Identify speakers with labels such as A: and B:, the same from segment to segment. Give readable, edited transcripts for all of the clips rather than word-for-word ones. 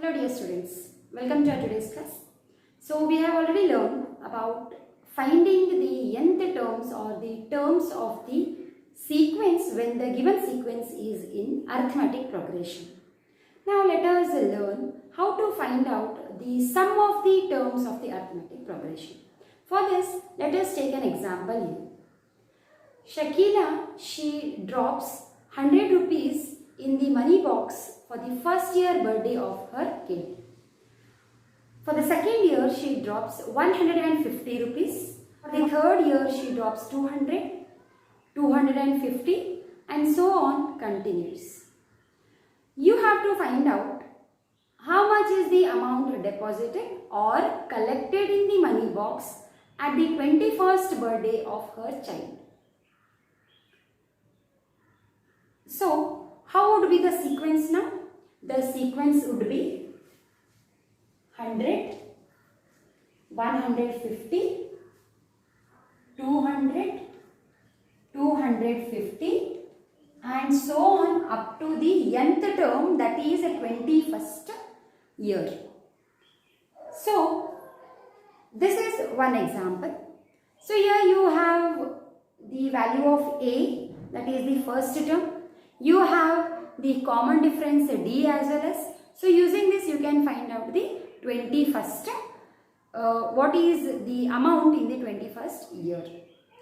A: Hello dear students, welcome to our today's class. So we have already learned about finding the nth terms or the terms of the sequence when the given sequence is in arithmetic progression. Now let us learn how to find out the sum of the terms of the arithmetic progression. For this, let us take an example here. Shakila, she drops 100 rupees in the money box for the first year birthday of her kid. For the second year, she drops 150 rupees. For the third year, she drops 200, 250 and so on continues. You have to find out how much is the amount deposited or collected in the money box at the 21st birthday of her child. So, how would be the sequence now? The sequence would be 100, 150, 200, 250 and so on up to the nth term, that is a 21st year. So, this is one example. So, here you have the value of A, that is the first term. You have the common difference D as well as. So, using this you can find out the 21st, what is the amount in the 21st year,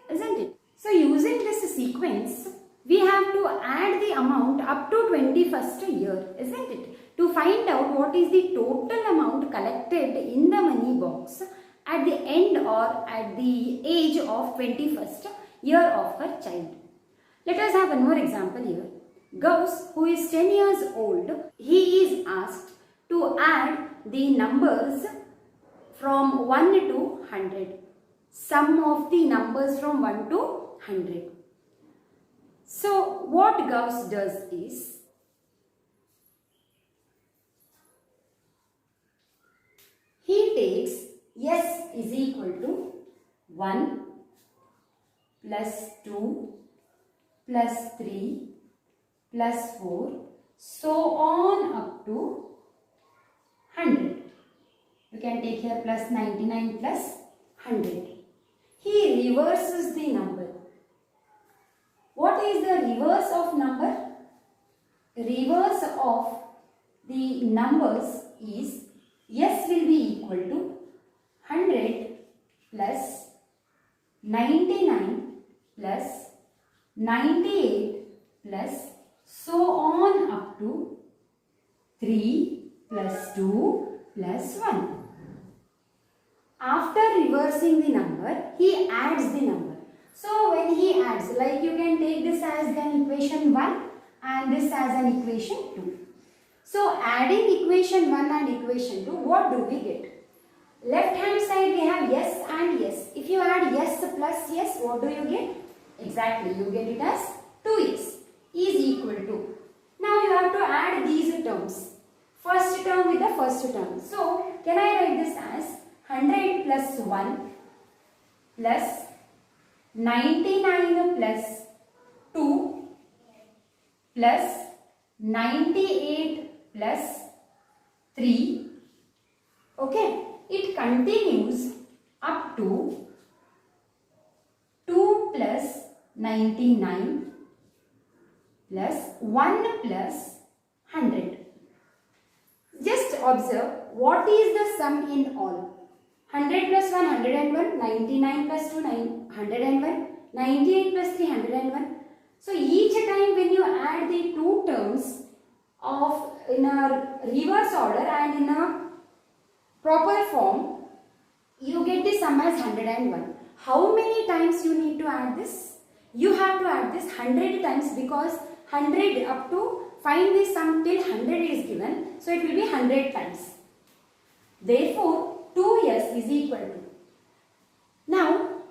A: isn't it? So, using this sequence, we have to add the amount up to 21st year, isn't it? To find out what is the total amount collected in the money box at the end or at the age of 21st year of her child. Let us have one more example here. Gauss, who is 10 years old, he is asked to add the numbers from 1 to 100. Sum of the numbers from 1 to 100. So, what Gauss does is, he takes S is equal to 1 plus 2 plus 3 plus 4, so on up to 100. You can take here plus 99 plus 100. He reverses the number. What is the reverse of number? Reverse of the numbers is S will be equal to 100 plus 99 plus 98 plus so on up to 3 plus 2 plus 1. After reversing the number, he adds the number. So, when he adds, like you can take this as an equation 1 and this as an equation 2. So, adding equation 1 and equation 2, what do we get? Left hand side we have yes and yes. If you add yes plus yes, what do you get? Exactly, you get it as 2yes is equal to. Now you have to add these terms. First term with the first term. So, can I write this as 100 plus 1 plus 99 plus 2 plus 98 plus 3. Okay. It continues up to 2 plus 99 plus 1 plus 100. Just observe what is the sum in all. 100 plus 1, 101, 99 plus 2, 101, 98 plus 3, 101. So, each time when you add the two terms of in a reverse order and in a proper form, you get the sum as 101. How many times you need to add this? You have to add this 100 times because 100 up to find the sum till 100 is given. So, it will be 100 times. Therefore, 2s is equal to. Now,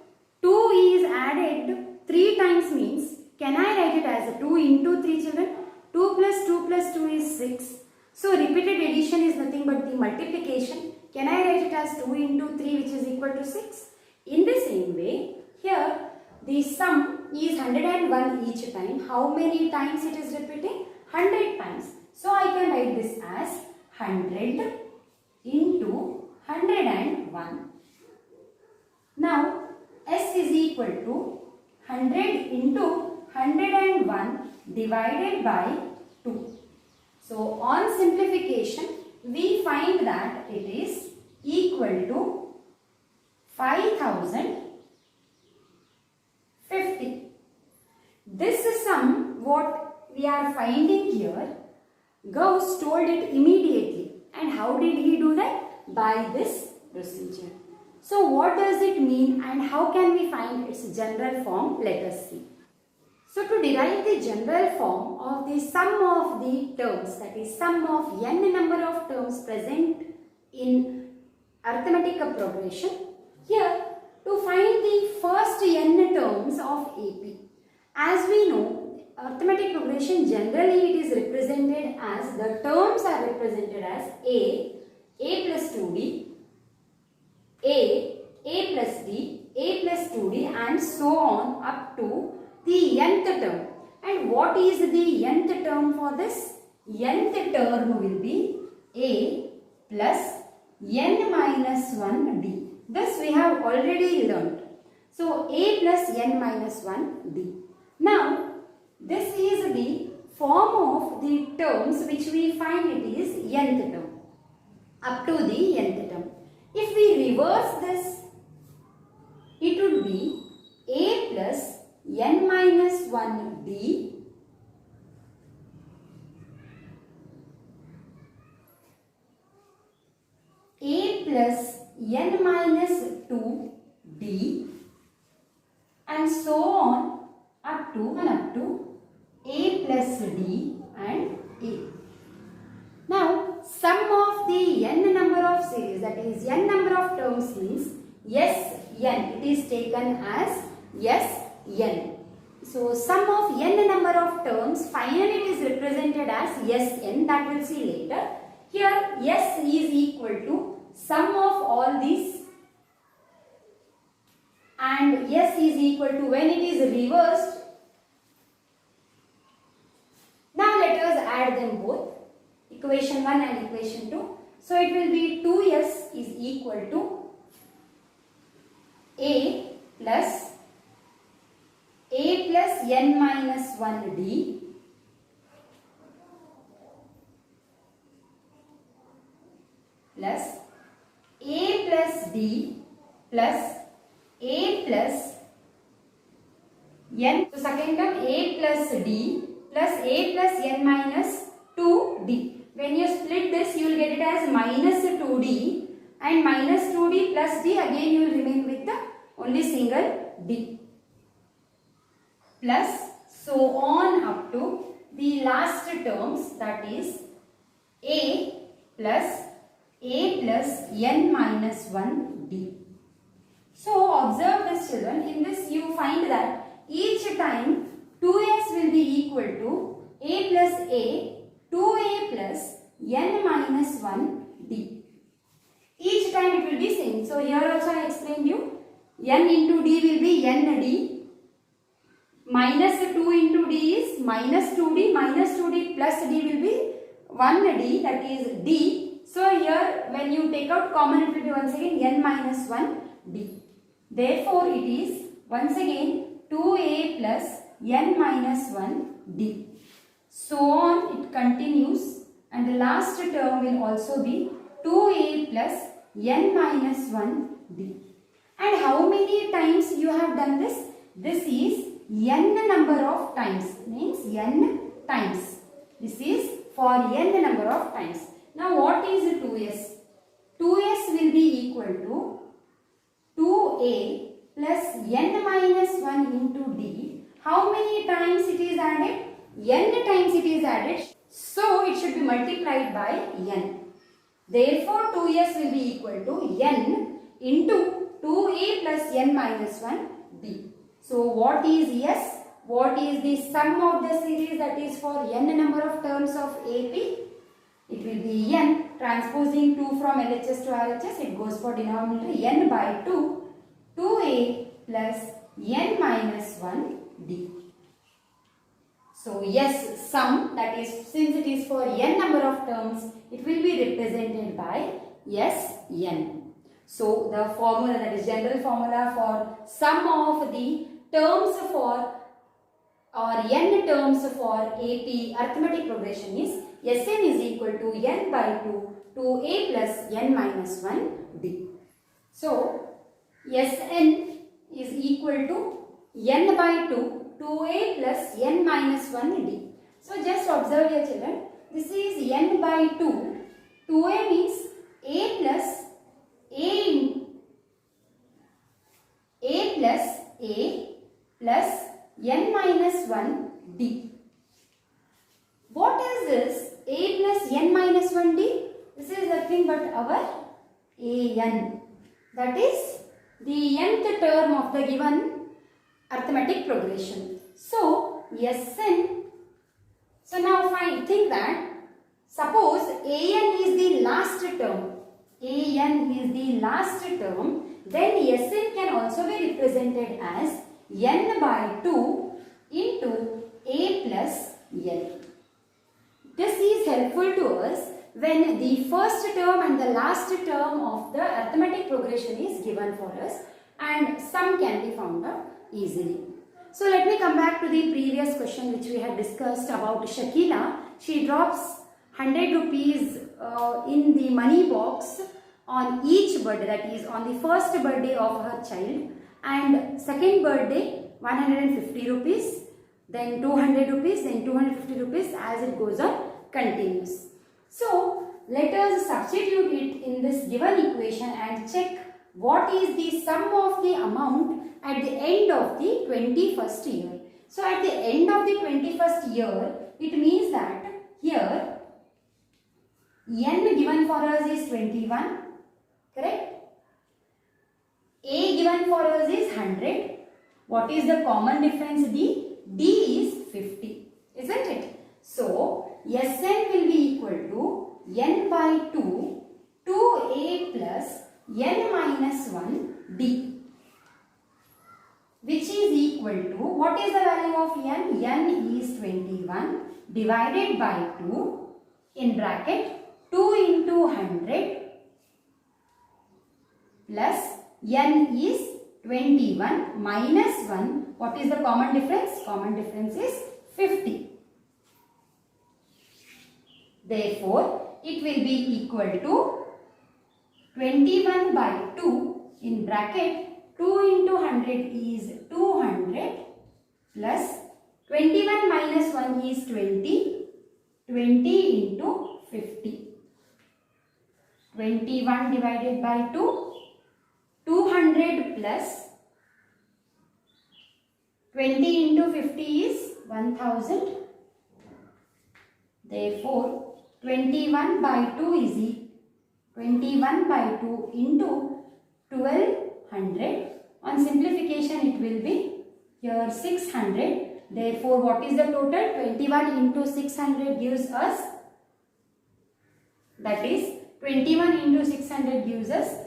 A: 2 is added 3 times means, can I write it as 2 into 3 children? 2 plus 2 plus 2 is 6. So, repeated addition is nothing but the multiplication. Can I write it as 2 into 3 which is equal to 6? In the same way, here the sum is 101 each time. How many times it is repeating? 100 times. So, I can write this as 100 into 101. Now S is equal to 100 into 101 divided by 2. So on simplification, we find that it is equal to 5050. This sum what we are finding here, Gauss told it immediately. And how did he do that? By this procedure. So what does it mean and how can we find its general form? Let us see. So to derive the general form of the sum of the terms, that is sum of n number of terms present in arithmetic progression, here to find the first n terms of AP. As we know, arithmetic progression generally it is represented as, the terms are represented as a plus 2d, a plus d, a plus 2d and so on up to the nth term. And what is the nth term for this? Nth term will be a plus n minus 1d. This we have already learnt. So a plus n minus 1d. Now this is the form of the terms which we find it is nth term up to the nth term. If we reverse this, it would be a plus n minus 1d a plus n minus 2d and so on up to a plus d and a. Now sum of the n number of series, that is n number of terms means Sn, it is taken as Sn. So sum of n number of terms, finally it is represented as Sn, that we'll see later. Here S is equal to sum of all these and S is equal to, when it is reversed, now let us add them both, equation 1 and equation 2. So it will be 2S is equal to a plus n minus 1d plus a plus d plus a plus n. So second term a plus d plus a plus n minus 2d. When you split this, you will get it as minus 2d and minus 2d plus d, again you will remain with the only single d, plus so on up to the last terms, that is a plus n minus 1d. So observe this children, in this you find that each time 2s will be equal to a plus a, 2a plus n minus 1d. Each time it will be same. So here also I explained you, n into d will be nd, minus 2 into d is minus 2d, minus 2d plus d will be 1d, that is d. So here when you take out common, it will be once again n minus 1d. Therefore it is once again 2a plus n minus 1d. So on it continues, and the last term will also be 2a plus n minus 1d. And how many times you have done this? This is n number of times, means n times. This is for n number of times. Now what is 2s? 2s will be equal to 2a plus n minus 1 into d. How many times it is added? N times it is added. So it should be multiplied by n. Therefore 2s will be equal to n into 2a plus n minus 1d. So what is s? What is the sum of the series, that is for n number of terms of AP? It will be n, transposing 2 from LHS to RHS, it goes for denominator n by 2, 2a plus n minus 1d. So yes, sum, that is, since it is for n number of terms, it will be represented by Sn. So the formula, that is general formula for sum of the terms for or n terms for AP arithmetic progression is Sn is equal to n by 2 to a plus n minus 1 d. So Sn is equal to n by 2 to a plus n minus 1 d. So just observe here children, this is n by 2, 2a means a plus a plus n minus 1 d. What is this a plus n minus 1 d? This is nothing but our an. That is the nth term of the given arithmetic progression. So Sn. So now think that suppose an is the last term. An is the last term. Then Sn can also be represented as n by 2 into a plus n. This is helpful to us when the first term and the last term of the arithmetic progression is given for us and sum can be found out easily. So let me come back to the previous question which we had discussed about Shakila. She drops 100 rupees in the money box on each birthday, that is on the first birthday of her child, and second birthday 150 rupees, then 200 rupees, then 250 rupees, as it goes on continuous. So let us substitute it in this given equation and check what is the sum of the amount at the end of the 21st year. So at the end of the 21st year, it means that here n given for us is 21, correct? A given for us is 100. What is the common difference d? D is 50, isn't it? So Sn will be equal to n by 2 to a plus n minus 1 d, which is equal to, what is the value of n? N is 21 divided by 2 in bracket 2 into 100 plus n is 21 minus 1. What is the common difference? Common difference is 50. Therefore, it will be equal to 21 by 2 in bracket 2 into 100 is 200 plus 21 minus 1 is 20. 20 into 50. 21 divided by 2. 200 plus 20 into 50 is 1000. Therefore, 21 by 2 is 21 by 2 into 1200. On simplification, it will be here 600. Therefore, what is the total? 21 into 600 gives us, that is 21 into 600 gives us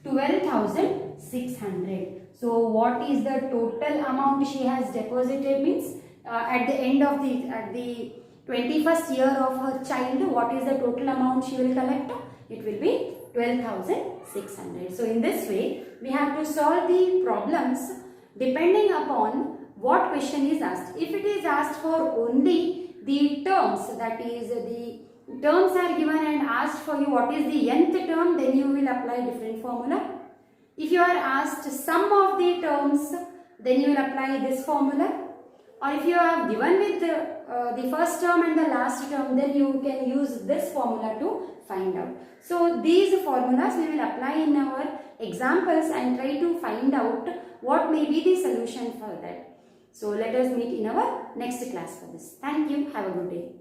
A: 12,600. So, what is the total amount she has deposited means at the end of the 21st year of her child, what is the total amount she will collect? It will be 12,600. So, in this way, we have to solve the problems depending upon what question is asked. If it is asked for only the terms, that is the terms are given and asked for you what is the nth term, then you will apply different formula. If you are asked sum of the terms, then you will apply this formula. Or if you have given with the first term and the last term, then you can use this formula to find out. So these formulas we will apply in our examples and try to find out what may be the solution for that. So let us meet in our next class for this. Thank you. Have a good day.